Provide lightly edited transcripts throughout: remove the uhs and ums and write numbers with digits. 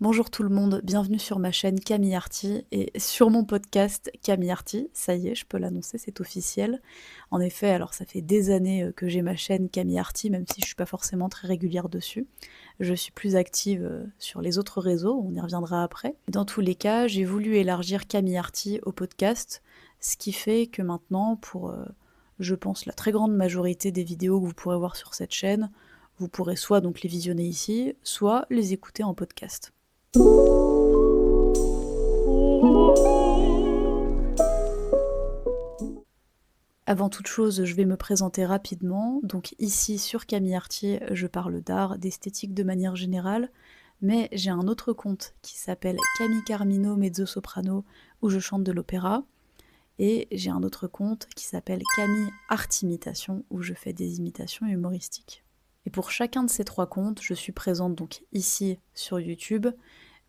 Bonjour tout le monde, bienvenue sur ma chaîne Camille Arty et sur mon podcast Camille Arty. Ça y est, je peux l'annoncer, c'est officiel. En effet, alors ça fait des années que j'ai ma chaîne Camille Arty, même si je suis pas forcément très régulière dessus. Je suis plus active sur les autres réseaux, on y reviendra après. Dans tous les cas, j'ai voulu élargir Camille Arty au podcast, ce qui fait que maintenant, pour je pense la très grande majorité des vidéos que vous pourrez voir sur cette chaîne, vous pourrez soit donc les visionner ici, soit les écouter en podcast. Avant toute chose, je vais me présenter rapidement. Donc ici, sur Camille Arty, je parle d'art, d'esthétique de manière générale, mais j'ai un autre compte qui s'appelle Camille Carmino Mezzo-Soprano, où je chante de l'opéra, et j'ai un autre compte qui s'appelle Camille Artimitation, où je fais des imitations humoristiques. Et pour chacun de ces trois comptes, je suis présente donc ici sur YouTube,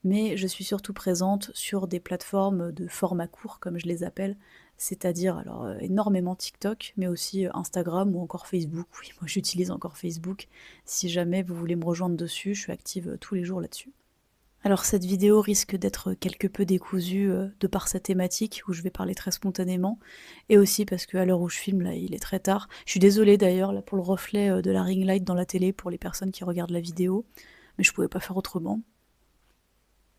mais je suis surtout présente sur des plateformes de format court, comme je les appelle, c'est-à-dire alors énormément TikTok, mais aussi Instagram ou encore Facebook. Oui, moi j'utilise encore Facebook. Si jamais vous voulez me rejoindre dessus, je suis active tous les jours là-dessus. Alors cette vidéo risque d'être quelque peu décousue de par sa thématique, où je vais parler très spontanément, et aussi parce qu'à l'heure où je filme, là, il est très tard. Je suis désolée d'ailleurs là, pour le reflet de la ring light dans la télé pour les personnes qui regardent la vidéo, mais je pouvais pas faire autrement.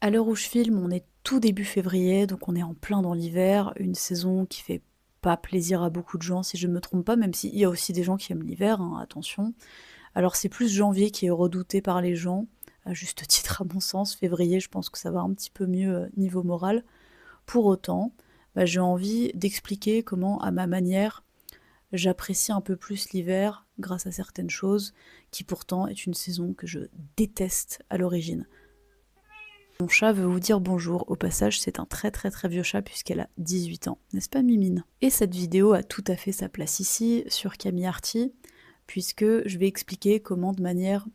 À l'heure où je filme, on est tout début février, donc on est en plein dans l'hiver, une saison qui fait pas plaisir à beaucoup de gens si je ne me trompe pas, même s'il y a aussi des gens qui aiment l'hiver, hein, attention. Alors c'est plus janvier qui est redouté par les gens, à juste titre à mon sens. Février, je pense que ça va un petit peu mieux niveau moral. Pour autant, j'ai envie d'expliquer comment, à ma manière, j'apprécie un peu plus l'hiver grâce à certaines choses, qui pourtant est une saison que je déteste à l'origine. Mon chat veut vous dire bonjour. Au passage, c'est un très très très vieux chat puisqu'elle a 18 ans. N'est-ce pas, Mimine? Et cette vidéo a tout à fait sa place ici, sur Camille Arty, puisque je vais expliquer comment, de manière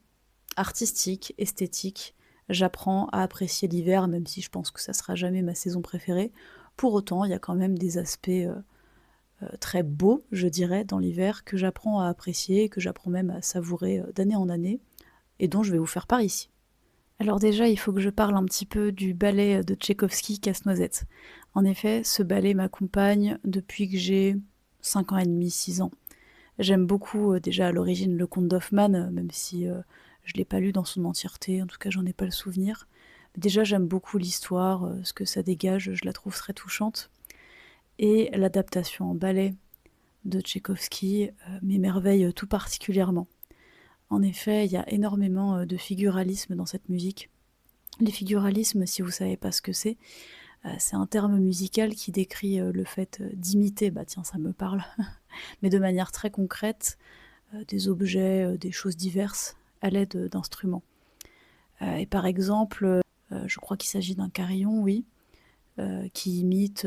artistique, esthétique, j'apprends à apprécier l'hiver, même si je pense que ça sera jamais ma saison préférée. Pour autant, il y a quand même des aspects très beaux, je dirais, dans l'hiver, que j'apprends à apprécier, que j'apprends même à savourer d'année en année, et dont je vais vous faire part ici. Alors déjà, il faut que je parle un petit peu du ballet de Tchaïkovski, Casse-Noisette. En effet, ce ballet m'accompagne depuis que j'ai 5 ans et demi, 6 ans. J'aime beaucoup déjà à l'origine le conte d'Hoffmann, même si je ne l'ai pas lu dans son entièreté, en tout cas j'en ai pas le souvenir. Mais déjà j'aime beaucoup l'histoire, ce que ça dégage, je la trouve très touchante. Et l'adaptation en ballet de Tchaïkovski m'émerveille tout particulièrement. En effet, il y a énormément de figuralisme dans cette musique. Les figuralismes, si vous savez pas ce que c'est un terme musical qui décrit le fait d'imiter, bah tiens ça me parle, mais de manière très concrète, des objets, des choses diverses à l'aide d'instruments. Et par exemple, je crois qu'il s'agit d'un carillon, oui, qui imite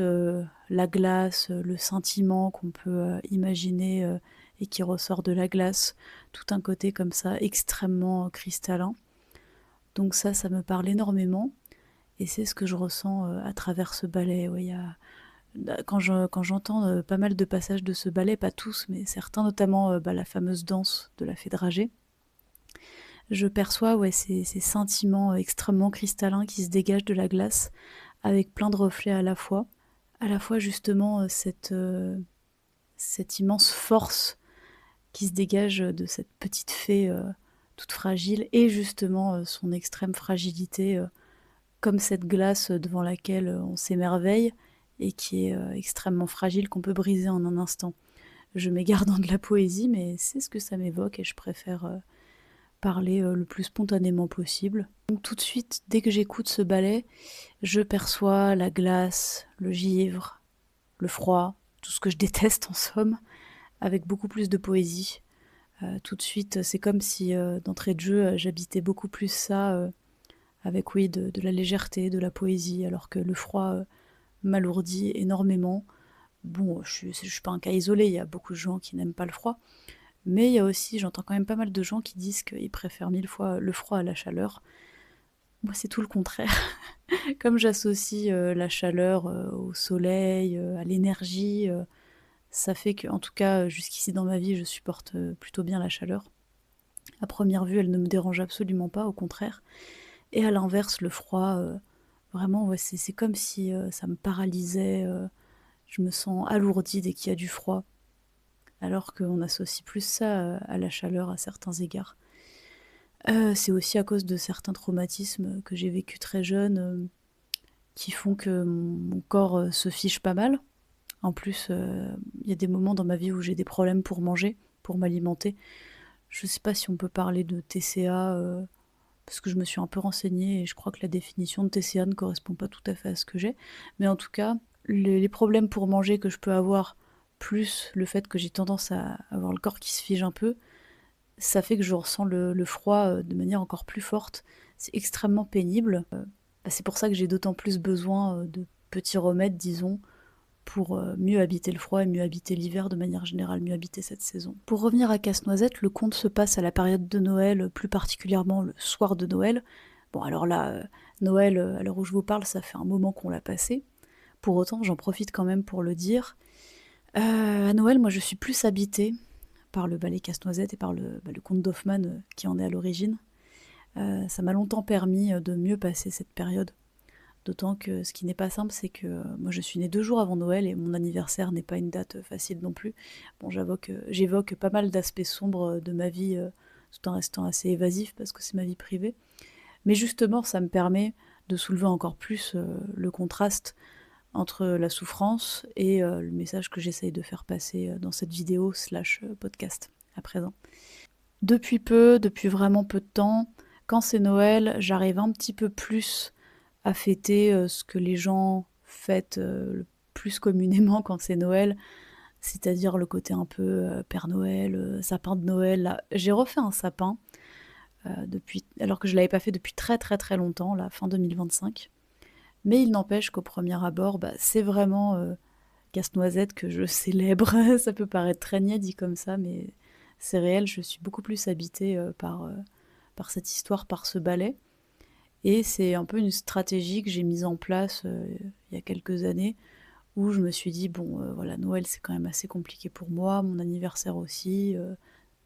la glace, le scintillement qu'on peut imaginer et qui ressort de la glace, tout un côté comme ça extrêmement cristallin. Donc ça me parle énormément, et c'est ce que je ressens à travers ce ballet. Ouais, quand j'entends pas mal de passages de ce ballet, pas tous, mais certains, notamment la fameuse danse de la fée dragée, je perçois ces sentiments extrêmement cristallins qui se dégagent de la glace, avec plein de reflets à la fois justement cette immense force qui se dégage de cette petite fée toute fragile, et justement son extrême fragilité, comme cette glace devant laquelle on s'émerveille et qui est extrêmement fragile, qu'on peut briser en un instant. Je m'égare dans de la poésie, mais c'est ce que ça m'évoque et je préfère parler le plus spontanément possible. Donc tout de suite, dès que j'écoute ce ballet, je perçois la glace, le givre, le froid, tout ce que je déteste en somme, avec beaucoup plus de poésie. Tout de suite, c'est comme si d'entrée de jeu, j'habitais beaucoup plus ça avec, oui, de la légèreté, de la poésie, alors que le froid m'alourdit énormément. Bon, je suis pas un cas isolé, il y a beaucoup de gens qui n'aiment pas le froid, mais il y a aussi, j'entends quand même pas mal de gens qui disent qu'ils préfèrent 1000 fois le froid à la chaleur. Moi, c'est tout le contraire. Comme j'associe la chaleur au soleil, à l'énergie, ça fait que, en tout cas, jusqu'ici dans ma vie, je supporte plutôt bien la chaleur. À première vue, elle ne me dérange absolument pas, au contraire. Et à l'inverse, le froid, vraiment, ouais, c'est comme si, ça me paralysait, je me sens alourdie dès qu'il y a du froid, alors qu'on associe plus ça, à la chaleur à certains égards. C'est aussi à cause de certains traumatismes que j'ai vécus très jeune, qui font que mon corps, se fiche pas mal. En plus, il y a des moments dans ma vie où j'ai des problèmes pour manger, pour m'alimenter. Je sais pas si on peut parler de TCA, parce que je me suis un peu renseignée et je crois que la définition de TCA ne correspond pas tout à fait à ce que j'ai. Mais en tout cas, les problèmes pour manger que je peux avoir, plus le fait que j'ai tendance à avoir le corps qui se fige un peu, ça fait que je ressens le froid, de manière encore plus forte. C'est extrêmement pénible. Bah, c'est pour ça que j'ai d'autant plus besoin, de petits remèdes, disons, pour, mieux habiter le froid et mieux habiter l'hiver de manière générale, mieux habiter cette saison. Pour revenir à Casse-Noisette, le conte se passe à la période de Noël, plus particulièrement le soir de Noël. Bon alors là, Noël, à l'heure où je vous parle, ça fait un moment qu'on l'a passé. Pour autant, j'en profite quand même pour le dire. À Noël, moi je suis plus habitée par le ballet Casse-Noisette et par le conte d'Hoffmann, qui en est à l'origine. Ça m'a longtemps permis, de mieux passer cette période. D'autant que ce qui n'est pas simple, c'est que moi je suis née 2 jours avant Noël et mon anniversaire n'est pas une date facile non plus. Bon, j'évoque pas mal d'aspects sombres de ma vie, tout en restant assez évasif parce que c'est ma vie privée. Mais justement, ça me permet de soulever encore plus le contraste entre la souffrance et le message que j'essaye de faire passer dans cette vidéo slash podcast à présent. Depuis vraiment peu de temps, quand c'est Noël, j'arrive un petit peu plus à fêter, ce que les gens fêtent, le plus communément quand c'est Noël, c'est-à-dire le côté un peu, Père Noël, sapin de Noël, là. J'ai refait un sapin, depuis alors que je l'avais pas fait depuis très, très, très longtemps, là, fin 2025. Mais il n'empêche qu'au premier abord, bah, c'est vraiment, Casse-Noisette que je célèbre. Ça peut paraître très niais dit comme ça, mais c'est réel, je suis beaucoup plus habitée, par cette histoire, par ce ballet. Et c'est un peu une stratégie que j'ai mise en place, il y a quelques années, où je me suis dit: «Bon, voilà, Noël, c'est quand même assez compliqué pour moi, mon anniversaire aussi,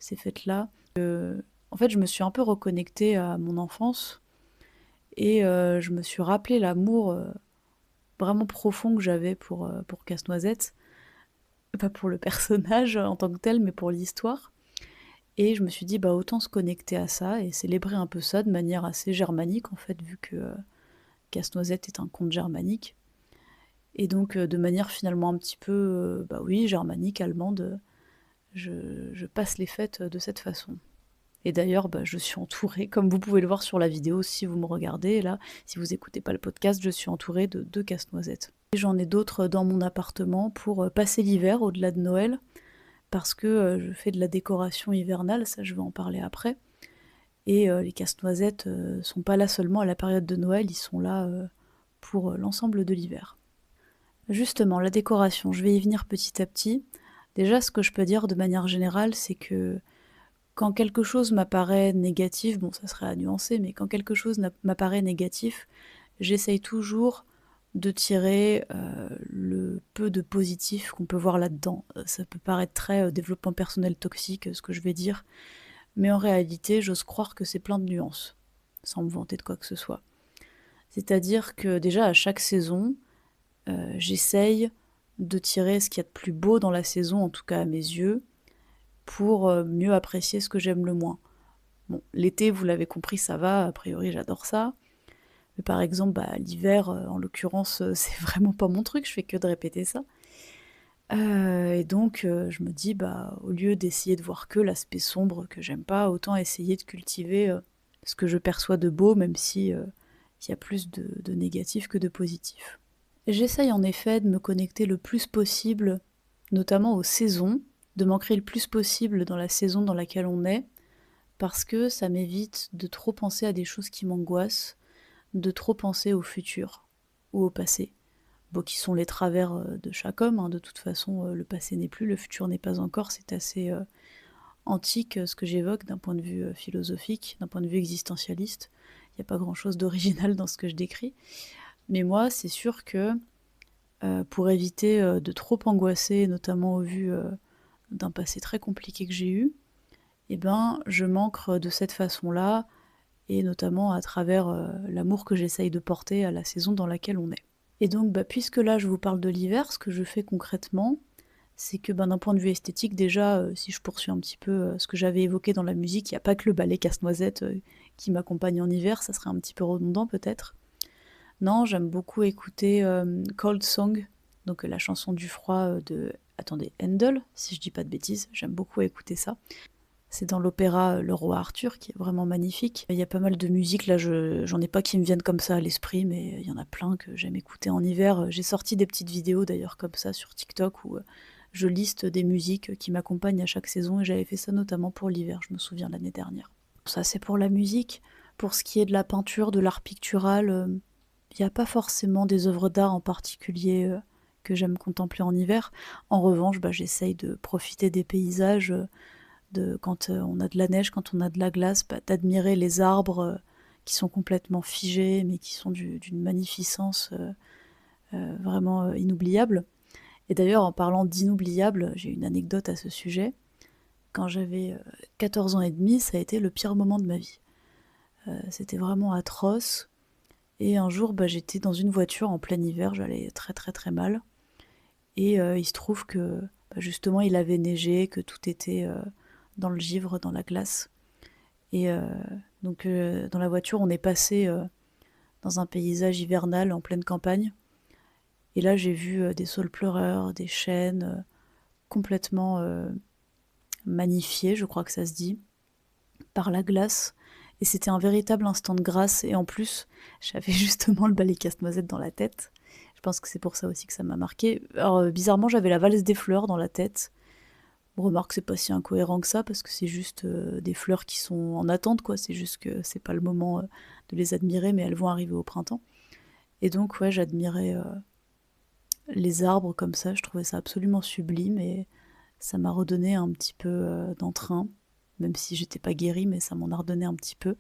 ces fêtes-là». En fait, je me suis un peu reconnectée à mon enfance et je me suis rappelé l'amour, vraiment profond que j'avais pour Casse-Noisette. Pas pour le personnage en tant que tel, mais pour l'histoire. Et je me suis dit: «Bah, autant se connecter à ça et célébrer un peu ça de manière assez germanique, en fait, vu que, Casse-Noisette est un conte germanique». Et donc, de manière finalement un petit peu, bah, oui, germanique, allemande, je passe les fêtes, de cette façon. Et d'ailleurs, bah, je suis entourée, comme vous pouvez le voir sur la vidéo si vous me regardez là, si vous écoutez pas le podcast, je suis entourée de 2 casse-noisettes. Et j'en ai d'autres dans mon appartement pour, passer l'hiver au-delà de Noël, parce que, je fais de la décoration hivernale, ça je vais en parler après. Et les casse-noisettes, sont pas là seulement à la période de Noël, ils sont là, pour, l'ensemble de l'hiver. Justement, la décoration, je vais y venir petit à petit. Déjà, ce que je peux dire de manière générale, c'est que quand quelque chose m'apparaît négatif, bon, ça serait à nuancer, mais quand quelque chose m'apparaît négatif, j'essaye toujours de tirer, le peu de positif qu'on peut voir là-dedans. Ça peut paraître très, développement personnel toxique, ce que je vais dire, mais en réalité, j'ose croire que c'est plein de nuances, sans me vanter de quoi que ce soit. C'est-à-dire que déjà à chaque saison, j'essaye de tirer ce qu'il y a de plus beau dans la saison, en tout cas à mes yeux, pour, mieux apprécier ce que j'aime le moins. Bon, l'été, vous l'avez compris, ça va, a priori j'adore ça. Mais par exemple, bah, l'hiver, en l'occurrence, c'est vraiment pas mon truc, je fais que de répéter ça. Et donc, je me dis: «Bah, au lieu d'essayer de voir que l'aspect sombre que j'aime pas, autant essayer de cultiver, ce que je perçois de beau, même si, il y a plus de négatif que de positif». J'essaye en effet de me connecter le plus possible, notamment aux saisons, de m'ancrer le plus possible dans la saison dans laquelle on est, parce que ça m'évite de trop penser à des choses qui m'angoissent, de trop penser au futur ou au passé. Bon, qui sont les travers, de chaque homme, hein, de toute façon, le passé n'est plus, le futur n'est pas encore, c'est assez, antique, ce que j'évoque d'un point de vue, philosophique, d'un point de vue existentialiste. Il y a pas grand-chose d'original dans ce que je décris. Mais moi, c'est sûr que, pour éviter, de trop angoisser, notamment au vu, d'un passé très compliqué que j'ai eu, et ben, je m'ancre de cette façon-là et notamment à travers l'amour que j'essaye de porter à la saison dans laquelle on est. Et donc, puisque là je vous parle de l'hiver, ce que je fais concrètement, c'est que d'un point de vue esthétique, déjà, si je poursuis un petit peu ce que j'avais évoqué dans la musique, il n'y a pas que le ballet Casse-Noisette qui m'accompagne en hiver, ça serait un petit peu redondant peut-être. Non, j'aime beaucoup écouter Cold Song, donc la chanson du froid de, attendez, Handel, si je dis pas de bêtises, j'aime beaucoup écouter ça. C'est dans l'opéra Le Roi Arthur, qui est vraiment magnifique. Il y a pas mal de musique, là j'en ai pas qui me viennent comme ça à l'esprit, mais il y en a plein que j'aime écouter en hiver. J'ai sorti des petites vidéos d'ailleurs comme ça sur TikTok où je liste des musiques qui m'accompagnent à chaque saison, et j'avais fait ça notamment pour l'hiver, je me souviens l'année dernière. Ça c'est pour la musique. Pour ce qui est de la peinture, de l'art pictural, il n'y a pas forcément des œuvres d'art en particulier que j'aime contempler en hiver. En revanche, j'essaye de profiter des paysages, quand on a de la neige, quand on a de la glace, d'admirer les arbres qui sont complètement figés, mais qui sont d'une magnificence vraiment inoubliable. Et d'ailleurs, en parlant d'inoubliable, j'ai une anecdote à ce sujet. Quand j'avais 14 ans et demi, ça a été le pire moment de ma vie. C'était vraiment atroce. Et un jour, j'étais dans une voiture en plein hiver, j'allais très très très mal. Et il se trouve que justement il avait neigé, que tout était dans le givre, dans la glace. Et donc dans la voiture, on est passé dans un paysage hivernal en pleine campagne. Et là, j'ai vu des saules pleureurs, des chênes complètement magnifiés, je crois que ça se dit, par la glace. Et c'était un véritable instant de grâce. Et en plus, j'avais justement le ballet Casse-Noisette dans la tête. Je pense que c'est pour ça aussi que ça m'a marqué. Alors, bizarrement, j'avais la valse des fleurs dans la tête. Remarque, c'est pas si incohérent que ça, parce que c'est juste des fleurs qui sont en attente, quoi. C'est juste que c'est pas le moment de les admirer, mais elles vont arriver au printemps. Et donc, ouais, j'admirais les arbres comme ça. Je trouvais ça absolument sublime, et ça m'a redonné un petit peu d'entrain, même si j'étais pas guérie, mais ça m'en a redonné un petit peu.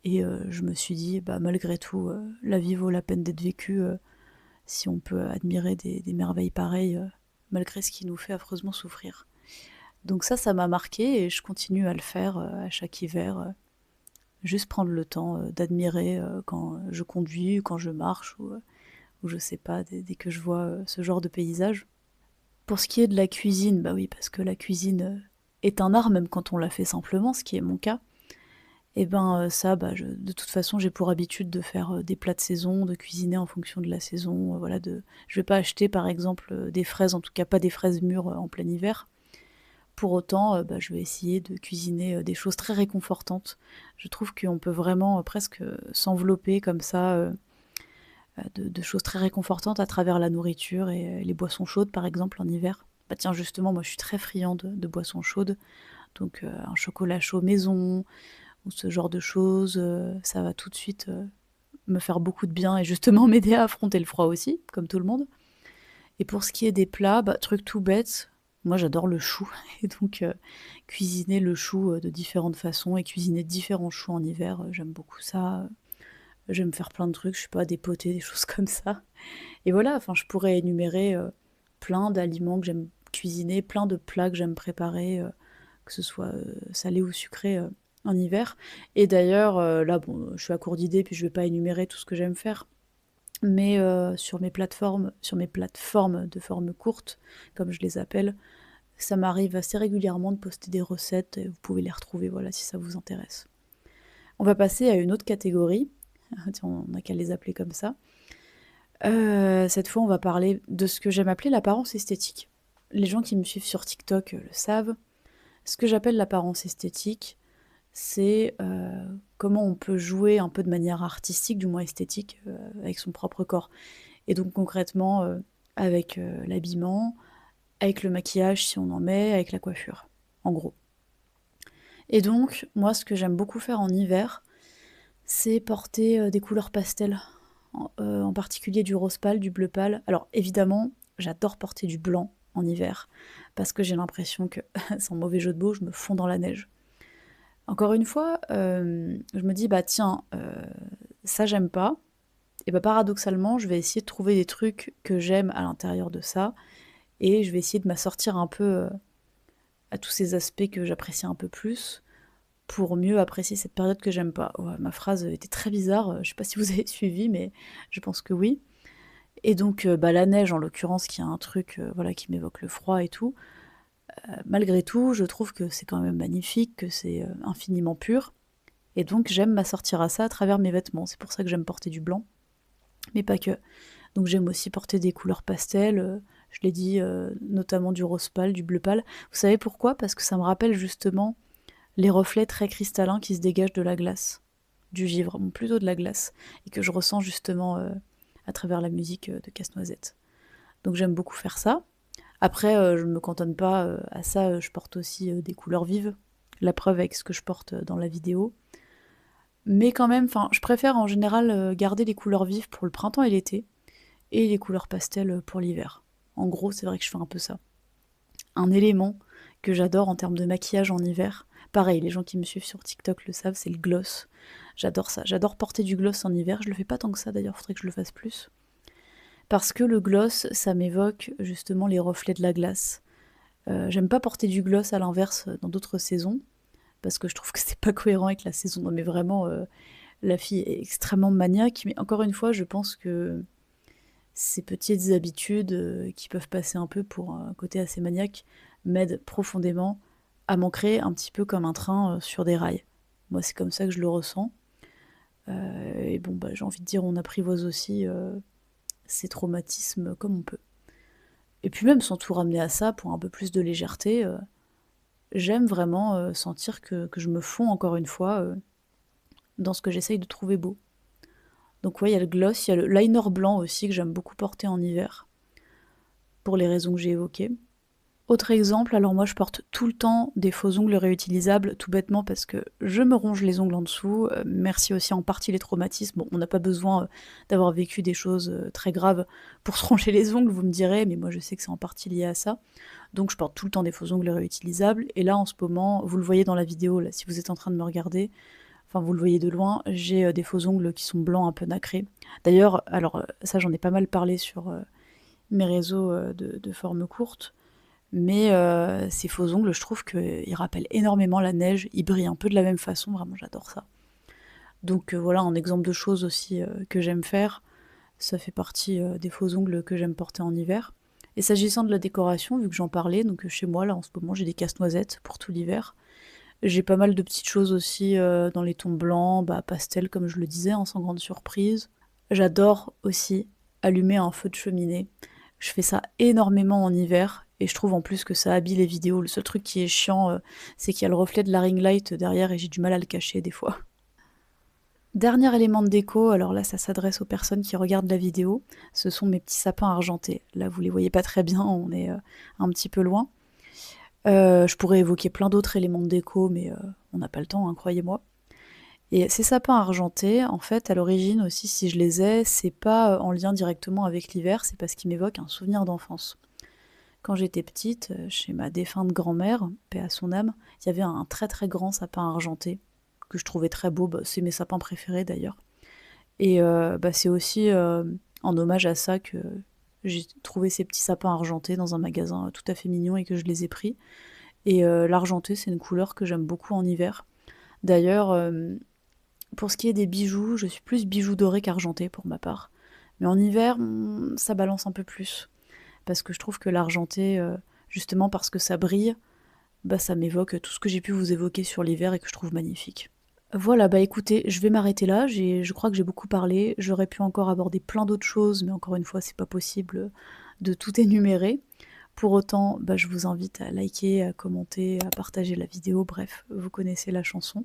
Et je me suis dit, malgré tout, la vie vaut la peine d'être vécue si on peut admirer des merveilles pareilles, malgré ce qui nous fait affreusement souffrir. Donc ça m'a marqué, et je continue à le faire à chaque hiver. Juste prendre le temps d'admirer quand je conduis, quand je marche, ou je sais pas, dès que je vois ce genre de paysage. Pour ce qui est de la cuisine, oui, parce que la cuisine est un art, même quand on la fait simplement, ce qui est mon cas. Et ça, de toute façon, j'ai pour habitude de faire des plats de saison, de cuisiner en fonction de la saison. Voilà, je vais pas acheter, par exemple, des fraises, en tout cas pas des fraises mûres en plein hiver. Pour autant, je vais essayer de cuisiner des choses très réconfortantes. Je trouve qu'on peut vraiment presque s'envelopper comme ça de choses très réconfortantes à travers la nourriture et les boissons chaudes, par exemple, en hiver. Tiens, justement, moi je suis très friande de boissons chaudes, donc un chocolat chaud maison, ou ce genre de choses, ça va tout de suite me faire beaucoup de bien et justement m'aider à affronter le froid aussi, comme tout le monde. Et pour ce qui est des plats, truc tout bête, moi j'adore le chou, et donc cuisiner le chou de différentes façons, et cuisiner différents choux en hiver, j'aime beaucoup ça. J'aime faire plein de trucs, je sais pas, des potés, des choses comme ça. Et voilà, enfin je pourrais énumérer plein d'aliments que j'aime cuisiner, plein de plats que j'aime préparer, que ce soit salé ou sucré en hiver. Et d'ailleurs, là, bon, je suis à court d'idées, puis je vais pas énumérer tout ce que j'aime faire. Mais sur mes plateformes de forme courte, comme je les appelle, ça m'arrive assez régulièrement de poster des recettes, et vous pouvez les retrouver, voilà, si ça vous intéresse. On va passer à une autre catégorie. Tiens, on n'a qu'à les appeler comme ça. Cette fois, on va parler de ce que j'aime appeler l'apparence esthétique. Les gens qui me suivent sur TikTok le savent. Ce que j'appelle l'apparence esthétique, c'est comment on peut jouer un peu de manière artistique, du moins esthétique, avec son propre corps. Et donc concrètement, avec l'habillement, avec le maquillage si on en met, avec la coiffure, en gros. Et donc, moi, ce que j'aime beaucoup faire en hiver, c'est porter des couleurs pastel, en particulier du rose pâle, du bleu pâle. Alors évidemment, j'adore porter du blanc en hiver, parce que j'ai l'impression que, sans mauvais jeu de mots, je me fonds dans la neige. Encore une fois, je me dis, tiens, ça j'aime pas, et paradoxalement, je vais essayer de trouver des trucs que j'aime à l'intérieur de ça, et je vais essayer de m'assortir un peu à tous ces aspects que j'apprécie un peu plus, pour mieux apprécier cette période que j'aime pas. Ouais, ma phrase était très bizarre, je sais pas si vous avez suivi, mais je pense que oui. Et donc, bah, la neige en l'occurrence qui est un truc, voilà, qui m'évoque le froid et tout, malgré tout, je trouve que c'est quand même magnifique, que c'est, infiniment pur et donc j'aime m'assortir à ça à travers mes vêtements. C'est pour ça que j'aime porter du blanc, mais pas que. Donc j'aime aussi porter des couleurs pastel, je l'ai dit, notamment du rose pâle, du bleu pâle. Vous savez pourquoi? Parce que ça me rappelle justement les reflets très cristallins qui se dégagent de la glace, du givre, bon plutôt de la glace, et que je ressens justement, à travers la musique, de Casse-Noisette. Donc j'aime beaucoup faire ça. Après, je ne me cantonne pas, à ça, je porte aussi, des couleurs vives. La preuve avec ce que je porte, dans la vidéo. Mais quand même, enfin, je préfère en général, garder les couleurs vives pour le printemps et l'été, et les couleurs pastel, pour l'hiver. En gros, c'est vrai que je fais un peu ça. Un élément que j'adore en termes de maquillage en hiver, pareil, les gens qui me suivent sur TikTok le savent, c'est le gloss. J'adore ça. J'adore porter du gloss en hiver. Je le fais pas tant que ça d'ailleurs, faudrait que je le fasse plus. Parce que le gloss, ça m'évoque justement les reflets de la glace. J'aime pas porter du gloss à l'inverse dans d'autres saisons, parce que je trouve que c'est pas cohérent avec la saison. Non mais vraiment, la fille est extrêmement maniaque, mais encore une fois, je pense que ces petites habitudes qui peuvent passer un peu pour un côté assez maniaque m'aident profondément à m'ancrer un petit peu comme un train sur des rails. Moi, c'est comme ça que je le ressens. Et bon, bah, j'ai envie de dire, on apprivoise aussi ces traumatismes comme on peut. Et puis même sans tout ramener à ça, pour un peu plus de légèreté, j'aime vraiment sentir que je me fonds encore une fois dans ce que j'essaye de trouver beau. Donc ouais, il y a le gloss, il y a le liner blanc aussi que j'aime beaucoup porter en hiver, pour les raisons que j'ai évoquées. Autre exemple, alors moi je porte tout le temps des faux ongles réutilisables, tout bêtement parce que je me ronge les ongles en dessous. Merci aussi en partie les traumatismes. Bon, on n'a pas besoin d'avoir vécu des choses très graves pour se ronger les ongles, vous me direz, mais moi je sais que c'est en partie lié à ça. Donc je porte tout le temps des faux ongles réutilisables. Et là en ce moment, vous le voyez dans la vidéo, là, si vous êtes en train de me regarder, enfin vous le voyez de loin, j'ai des faux ongles qui sont blancs un peu nacrés. D'ailleurs, alors ça j'en ai pas mal parlé sur mes réseaux de forme courte. Mais ces faux ongles, je trouve qu'ils rappellent énormément la neige, ils brillent un peu de la même façon, vraiment j'adore ça. Donc voilà un exemple de choses aussi que j'aime faire, ça fait partie des faux ongles que j'aime porter en hiver. Et s'agissant de la décoration, vu que j'en parlais, donc chez moi là en ce moment j'ai des casse-noisettes pour tout l'hiver. J'ai pas mal de petites choses aussi dans les tons blancs, bah, pastel comme je le disais, hein, sans grande surprise. J'adore aussi allumer un feu de cheminée. Je fais ça énormément en hiver et je trouve en plus que ça habille les vidéos. Le seul truc qui est chiant, c'est qu'il y a le reflet de la ring light derrière et j'ai du mal à le cacher des fois. Dernier élément de déco, alors là ça s'adresse aux personnes qui regardent la vidéo, ce sont mes petits sapins argentés. Là vous les voyez pas très bien, on est un petit peu loin. Je pourrais évoquer plein d'autres éléments de déco, mais on n'a pas le temps, hein, croyez-moi. Et ces sapins argentés, en fait, à l'origine aussi, si je les ai, c'est pas en lien directement avec l'hiver, c'est parce qu'ils m'évoquent un souvenir d'enfance. Quand j'étais petite, chez ma défunte grand-mère, paix à son âme, il y avait un très très grand sapin argenté, que je trouvais très beau, bah, c'est mes sapins préférés d'ailleurs. Et bah, c'est aussi en hommage à ça que j'ai trouvé ces petits sapins argentés dans un magasin tout à fait mignon et que je les ai pris. Et l'argenté, c'est une couleur que j'aime beaucoup en hiver. D'ailleurs, pour ce qui est des bijoux, je suis plus bijoux dorés qu'argentés pour ma part. Mais en hiver, ça balance un peu plus. Parce que je trouve que l'argenté, justement parce que ça brille, bah ça m'évoque tout ce que j'ai pu vous évoquer sur l'hiver et que je trouve magnifique. Voilà, bah écoutez, je vais m'arrêter là, je crois que j'ai beaucoup parlé, j'aurais pu encore aborder plein d'autres choses, mais encore une fois, c'est pas possible de tout énumérer. Pour autant, bah, je vous invite à liker, à commenter, à partager la vidéo, bref, vous connaissez la chanson.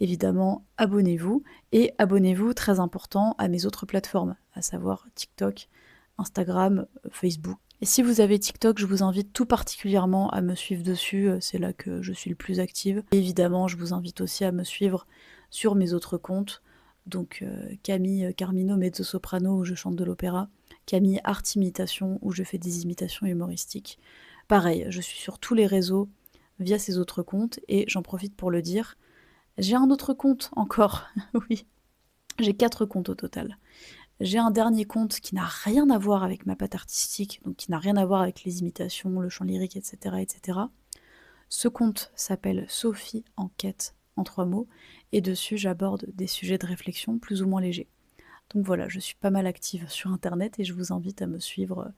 Évidemment, abonnez-vous, et abonnez-vous, très important, à mes autres plateformes, à savoir TikTok, Instagram, Facebook. Et si vous avez TikTok, je vous invite tout particulièrement à me suivre dessus, c'est là que je suis le plus active. Et évidemment, je vous invite aussi à me suivre sur mes autres comptes, donc Camille Carmino Mezzo Soprano où je chante de l'opéra, Camille Art Imitation où je fais des imitations humoristiques. Pareil, je suis sur tous les réseaux via ces autres comptes, et j'en profite pour le dire, j'ai un autre compte encore, oui, j'ai 4 comptes au total. J'ai un dernier compte qui n'a rien à voir avec ma patte artistique, donc qui n'a rien à voir avec les imitations, le chant lyrique, etc., etc. Ce compte s'appelle Sophie en quête en 3 mots et dessus j'aborde des sujets de réflexion plus ou moins légers. Donc voilà, je suis pas mal active sur internet et je vous invite à me suivre,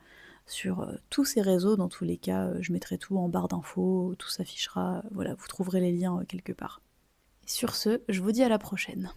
sur, tous ces réseaux. Dans tous les cas, je mettrai tout en barre d'infos, tout s'affichera, voilà, vous trouverez les liens, quelque part. Et sur ce, je vous dis à la prochaine.